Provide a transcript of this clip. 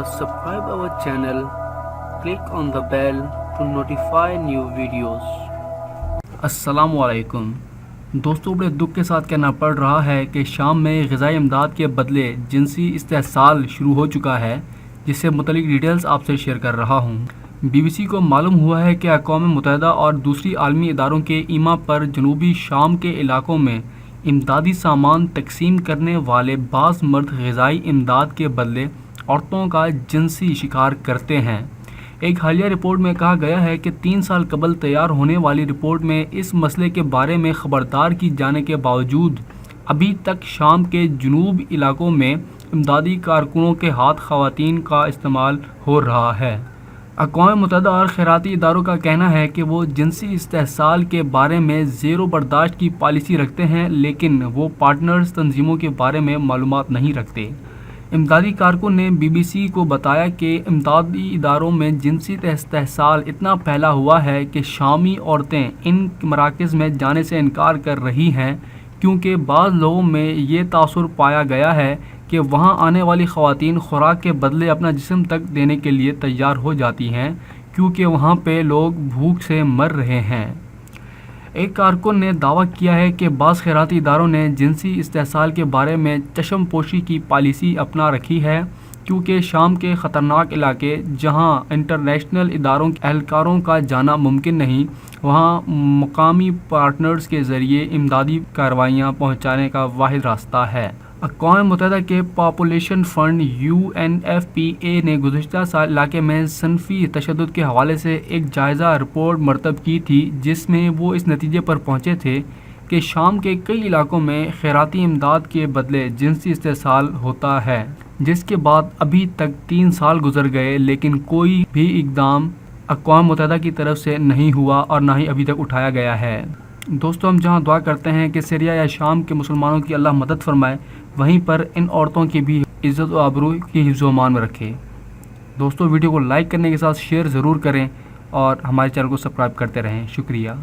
subscribe our channel, click on the bell to notify new videos. अस्सलामुअलैकुम दोस्तों, बड़े दुख के साथ कहना पड़ रहा है कि शाम में ग़िज़ाई इमदाद के बदले जिनसी इस्तेहसाल शुरू हो चुका है, जिससे मुतल्लिक़ डिटेल्स आपसे शेयर कर रहा हूँ। BBC को मालूम हुआ है कि अक़वाम मुत्तहिदा और दूसरी आलमी इदारों के ईमा पर जनूबी शाम के इलाकों में इमदादी सामान तकसीम करने वाले बाज़ मर्द ग़िज़ाई इमदाद के बदले औरतों का जिनसी शिकार करते हैं। एक हालिया रिपोर्ट में कहा गया है कि 3 साल कबल तैयार होने वाली रिपोर्ट में इस मसले के बारे में ख़बरदार की जाने के बावजूद अभी तक शाम के जनूब इलाकों में इमदादी कारकुनों के हाथ ख़वातीन का इस्तेमाल हो रहा है। अक़वाम मुत्तहिदा और खैराती इदारों का कहना है कि वो जिनसी इस्तेहसाल के बारे में ज़ेरो बर्दाश्त की पॉलिसी रखते हैं, लेकिन वो पार्टनर्स तंजीमों के बारे में मालूमात नहीं रखते। इमदादी कारकुन ने BBC को बताया कि इमदादी इदारों में जिनसी इस्तेहसाल इतना फैला हुआ है कि शामी औरतें इन मराकज़ में जाने से इनकार कर रही हैं, क्योंकि बाज़ लोगों में ये तासुर पाया गया है कि वहाँ आने वाली ख़वातीन खुराक के बदले अपना जिस्म तक देने के लिए तैयार हो जाती हैं, क्योंकि वहाँ पे लोग भूख से मर रहे हैं। एक कारकुन ने दावा किया है कि बाज़ खैराती इदारों ने जिनसी इस्तेहसाल के बारे में चश्म पोशी की पॉलिसी अपना रखी है, क्योंकि शाम के ख़तरनाक इलाके जहाँ इंटरनेशनल इदारों के एहलकारों का जाना मुमकिन नहीं, वहाँ मकामी पार्टनर्स के ज़रिए इमदादी कार्रवाइयाँ पहुँचाने का वाहिद रास्ता है। अक़वाम मुत्तहिदा के पॉपुलेशन फ़ंड UNFPA ने गुज़िश्ता साल इलाके में सनफ़ी तशद्दुद के हवाले से एक जायज़ा रिपोर्ट मरतब की थी, जिसमें वो इस नतीजे पर पहुँचे थे कि शाम के कई इलाकों में खैराती इमदाद के बदले जिनसी इस्तेहसाल होता है, जिसके बाद अभी तक 3 साल गुजर गए, लेकिन कोई भी इक़दाम अक़वाम मुत्तहिदा की तरफ से नहीं हुआ और ना ही अभी तक उठाया गया है। दोस्तों, हम जहां दुआ करते हैं कि सीरिया या शाम के मुसलमानों की अल्लाह मदद फरमाए, वहीं पर इन औरतों की भी इज़्ज़त व आबरू की हिफ्ज़ व अमान में रखे। दोस्तों, वीडियो को लाइक करने के साथ शेयर ज़रूर करें और हमारे चैनल को सब्सक्राइब करते रहें। शुक्रिया।